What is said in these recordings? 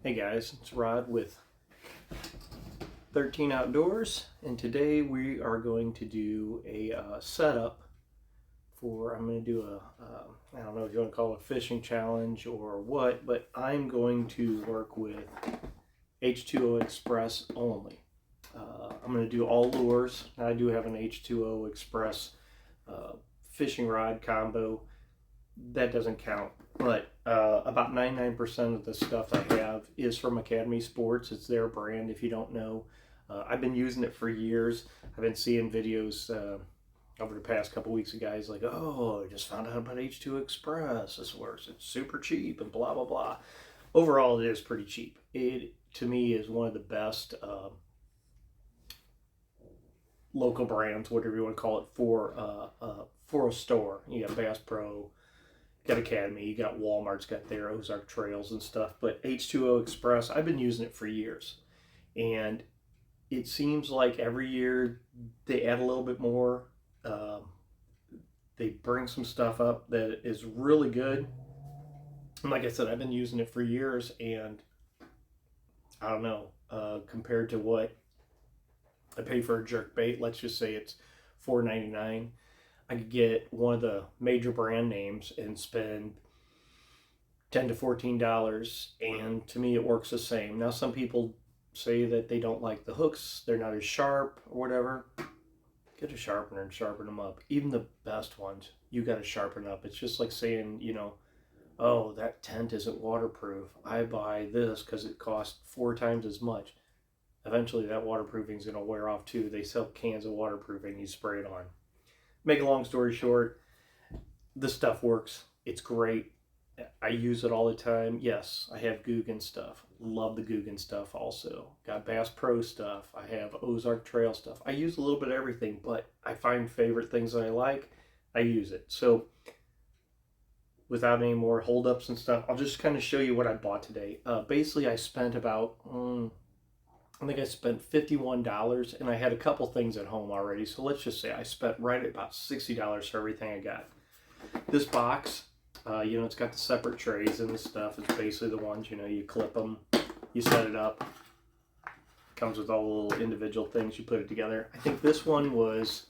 Hey guys, it's Rod with 13 Outdoors, and today we are going to do a setup for, I'm going to do I don't know if you want to call it a fishing challenge or what, but I'm going to work with H2O Express only. I'm going to do all lures. I do have an H2O Express fishing rod combo. That doesn't count, but about 99% of the stuff I have is from Academy Sports. It's their brand, if you don't know. I've been using it for years. I've been seeing videos over the past couple weeks of guys like, oh, I just found out about H2 Express. This works. It's super cheap and blah, blah, blah. Overall, it is pretty cheap. It, to me, is one of the best local brands, whatever you want to call it, for a store. You got Bass Pro, got Academy, you got Walmart's got their Ozark Trails and stuff, but H2O Express, I've been using it for years, and it seems like every year they add a little bit more. They bring some stuff up that is really good, and like I said, I've been using it for years, and I don't know, compared to what I pay for a jerk bait, let's just say it's $4.99. I could get one of the major brand names and spend $10 to $14, and to me it works the same. Now some people say that they don't like the hooks, they're not as sharp or whatever. Get a sharpener and sharpen them up. Even the best ones, you got to sharpen up. It's just like saying, oh, that tent isn't waterproof. I buy this because it costs 4 times as much. Eventually that waterproofing is going to wear off too. They sell cans of waterproofing, you spray it on. Make a long story short, this stuff works. It's great. I use it all the time. Yes, I have Guggen stuff. Love the Guggen stuff also. Got Bass Pro stuff. I have Ozark Trail stuff. I use a little bit of everything, but I find favorite things that I like, I use it. So without any more holdups and stuff, I'll just kind of show you what I bought today. Basically, I spent about, I think I spent $51, and I had a couple things at home already. So let's just say I spent right at about $60 for everything I got. This box, it's got the separate trays and the stuff. It's basically the ones, you clip them, you set it up. Comes with all the little individual things, you put it together. I think this one was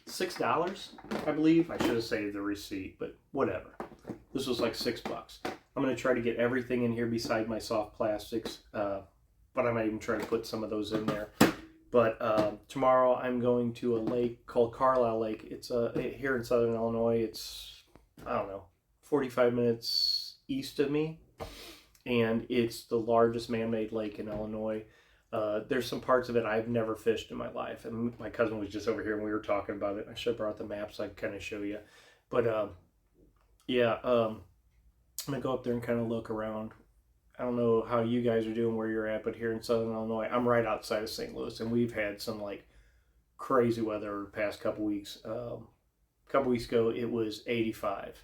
$6, I believe. I should have saved the receipt, but whatever. This was like $6. I'm going to try to get everything in here beside my soft plastics, but I might even try to put some of those in there. But tomorrow I'm going to a lake called Carlisle Lake. It's here in southern Illinois. It's, I don't know, 45 minutes east of me. And it's the largest man-made lake in Illinois. There's some parts of it I've never fished in my life. And my cousin was just over here and we were talking about it. I should have brought the map so I could kind of show you. But I'm going to go up there and kind of look around. I don't know how you guys are doing where you're at, but here in southern Illinois, I'm right outside of St. Louis, and we've had some like crazy weather the past couple weeks. A couple weeks ago, it was 85,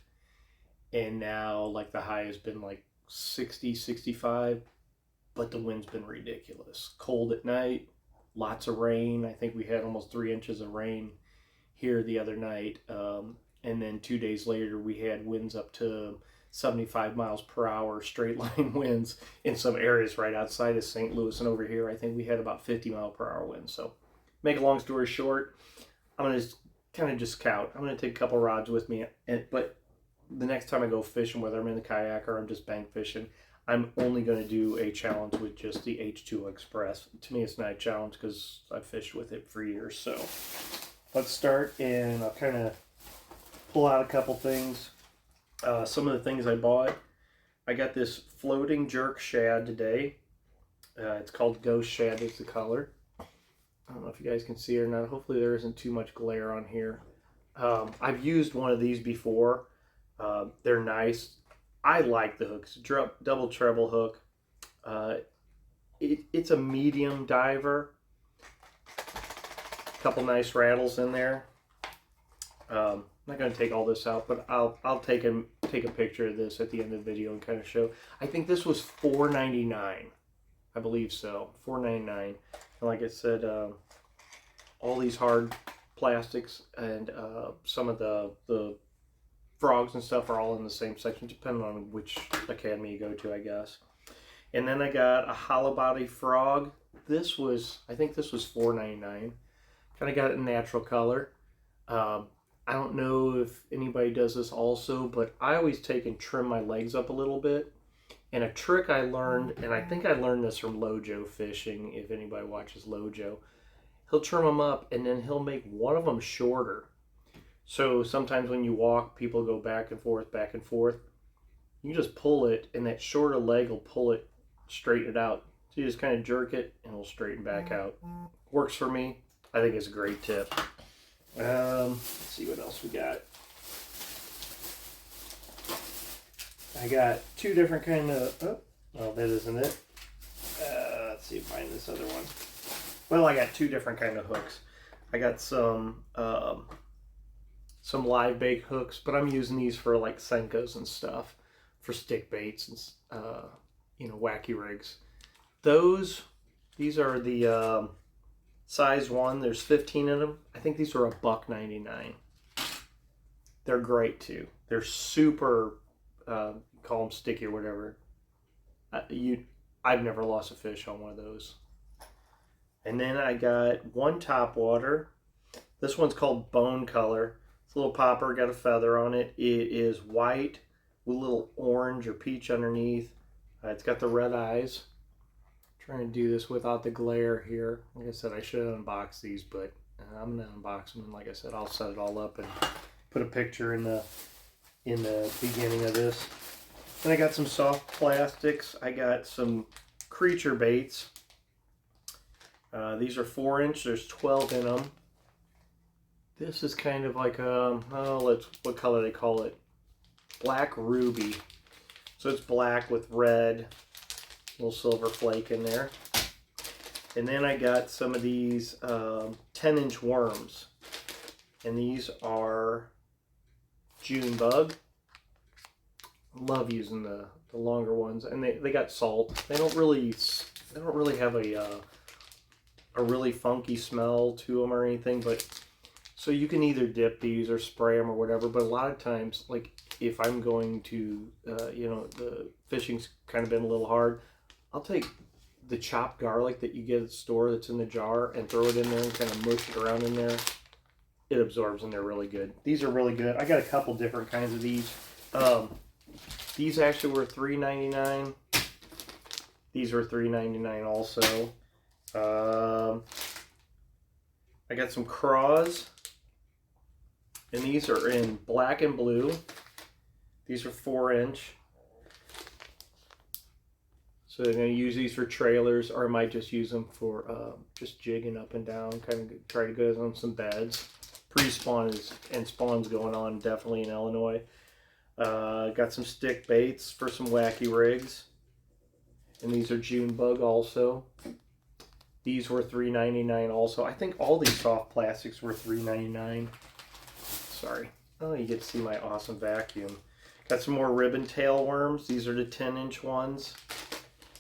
and now like the high has been like 60, 65, but the wind's been ridiculous. Cold at night, lots of rain. I think we had almost 3 inches of rain here the other night, and then 2 days later, we had winds up to 75 miles per hour straight line winds in some areas right outside of St. Louis, and over here I think we had about 50 mile per hour winds. So make a long story short, I'm going to kind of just scout. I'm going to take a couple rods with me, but the next time I go fishing, whether I'm in the kayak or I'm just bank fishing, I'm only going to do a challenge with just the H2O Express. To me it's not a challenge because I've fished with it for years. So let's start, and I'll kind of pull out a couple things. Some of the things I bought, I got this floating jerk shad today. It's called Ghost Shad is the color. I don't know if you guys can see it or not. Hopefully there isn't too much glare on here. I've used one of these before. They're nice. I like the hook. It's a double treble hook. It's a medium diver. A couple nice rattles in there. I'm not going to take all this out, but I'll take a picture of this at the end of the video and kind of show. I think this was $4.99. I believe so. $4.99. And like I said, all these hard plastics and some of the frogs and stuff are all in the same section, depending on which academy you go to, I guess. And then I got a hollow body frog. I think this was $4.99. Kind of got it in natural color. Um, I don't know if anybody does this also, but I always take and trim my legs up a little bit. And a trick I learned, and I think I learned this from Lojo Fishing, if anybody watches Lojo, he'll trim them up and then he'll make one of them shorter. So sometimes when you walk, people go back and forth, back and forth. You just pull it, and that shorter leg will pull it, straighten it out. So you just kind of jerk it, and it'll straighten back out. Works for me. I think it's a great tip. Let's see what else we got. I got two different kind of. Oh, that isn't it. Let's see if I find this other one. Well, I got two different kind of hooks. I got some live bait hooks, but I'm using these for like Senkos and stuff, for stick baits and wacky rigs. These are the size 1. There's 15 in them. I think these were $1.99. They're great too. They're super. Call them sticky or whatever. I've never lost a fish on one of those. And then I got one top water. This one's called Bone Color. It's a little popper, got a feather on it. It is white with a little orange or peach underneath. It's got the red eyes. I'm trying to do this without the glare here. Like I said, I should have unboxed these, but I'm gonna unbox them. And like I said, I'll set it all up and put a picture in the beginning of this. Then I got some soft plastics. I got some creature baits. These are 4-inch. There's 12 in them. This is kind of like what color they call it? Black ruby. So it's black with red, little silver flake in there. And then I got some of these 10-inch worms. And these are June bug. Love using the longer ones, and they got salt. They don't really have a really funky smell to them or anything, but so you can either dip these or spray them or whatever. But a lot of times, like if I'm going to the fishing's kind of been a little hard, I'll take the chopped garlic that you get at the store that's in the jar and throw it in there and kind of mush it around in there. It absorbs and they're really good. These are really good. I got a couple different kinds of these. These actually were $3.99. These were $3.99 also. I got some craws, and these are in black and blue. These are 4-inch. So I'm going to use these for trailers, or I might just use them for just jigging up and down, kind of try to go on some beds. Pre-spawn and spawn's going on definitely in Illinois. Got some stick baits for some wacky rigs. And these are June bug also. These were $3.99 also. I think all these soft plastics were $3.99. Sorry. Oh, you get to see my awesome vacuum. Got some more ribbon tail worms. These are the 10-inch ones.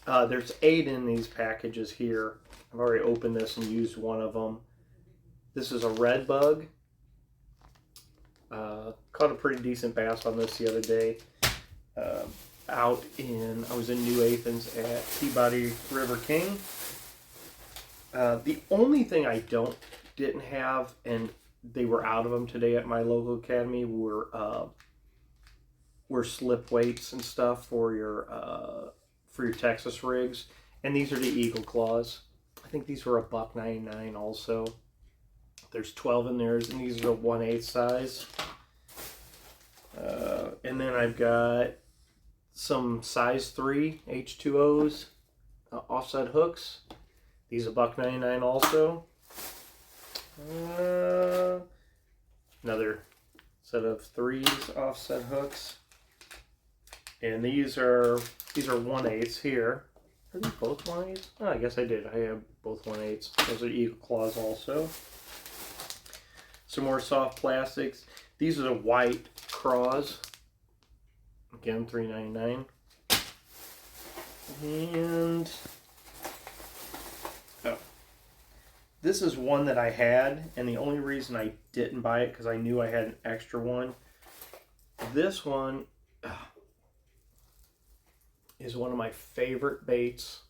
There's 8 in these packages here. I've already opened this and used one of them. This is a red bug. Caught a pretty decent bass on this the other day. I was in New Athens at Peabody River King. The only thing I didn't have, and they were out of them today at my local academy, were slip weights and stuff for your Texas rigs. And these are the Eagle Claws. I think these were $1.99 also. There's 12 in there, and these are the 1/8 size. And then I've got some size 3 H2Os offset hooks. These are $1.99 also. Another set of 3s offset hooks. And these are 1/8 here. Are these both 1/8? Oh, I guess I did. I have both 1/8. Those are Eagle Claws also. Some more soft plastics. These are the white craws. Again, $3.99. And this is one that I had, and the only reason I didn't buy it because I knew I had an extra one. This one, is one of my favorite baits.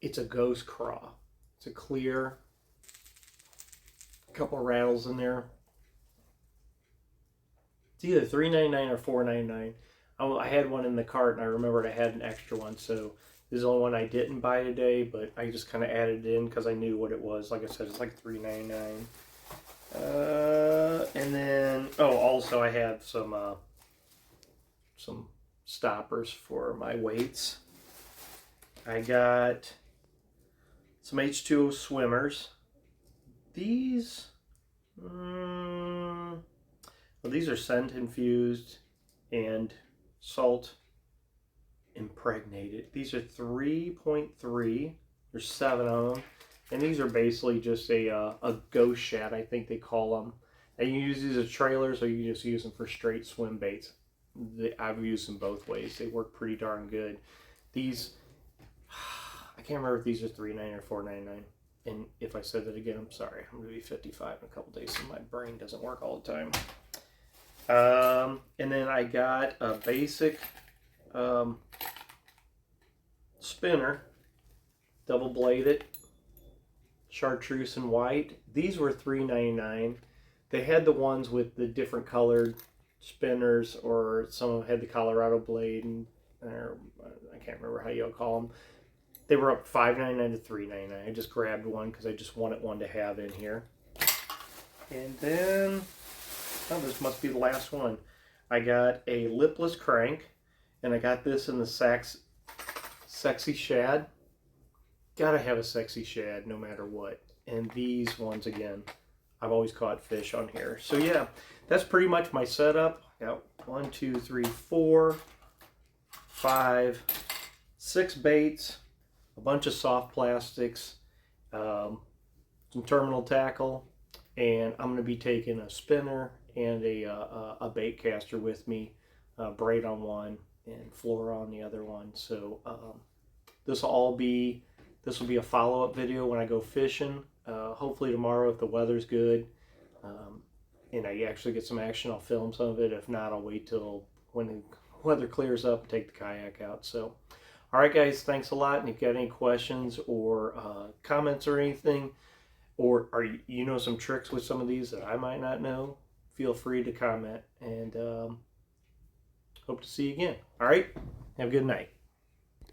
It's a ghost craw. It's a clear, couple of rattles in there. It's either $3.99 or $4.99. I had one in the cart, and I remembered I had an extra one, so this is the only one I didn't buy today, but I just kind of added it in because I knew what it was. Like I said, it's like $3.99. And then, oh, also I have some stoppers for my weights. I got some H2O swimmers. These, well, these are scent infused and salt impregnated. These are 3.3. There's 7 of them. And these are basically just a ghost shad, I think they call them. And you use these as trailers, or you just use them for straight swim baits. I've used them both ways. They work pretty darn good. These, I can't remember if these are $3.99 or $4.99. And if I said that again, I'm sorry. I'm going to be 55 in a couple days, so my brain doesn't work all the time. And then I got a basic spinner, double bladed, chartreuse and white. These were $3.99. They had the ones with the different colored spinners, or some of them had the Colorado blade, and or I can't remember how y'all call them. They were up $5.99 to $3.99. I just grabbed one because I just wanted one to have in here. And then, oh, this must be the last one. I got a lipless crank, and I got this in the sexy shad. Gotta have a sexy shad no matter what. And these ones, again, I've always caught fish on here. So yeah, that's pretty much my setup. I got 1, 2, 3, 4, 5, 6 baits, a bunch of soft plastics, some terminal tackle, and I'm going to be taking a spinner and a bait caster with me, braid on one and floor on the other one. So this will be a follow-up video when I go fishing. Hopefully tomorrow, if the weather's good and I actually get some action, I'll film some of it. If not, I'll wait till when the weather clears up and take the kayak out. So, all right, guys, thanks a lot. And if you got any questions or comments or anything, or you know some tricks with some of these that I might not know, feel free to comment. And hope to see you again. All right, have a good night.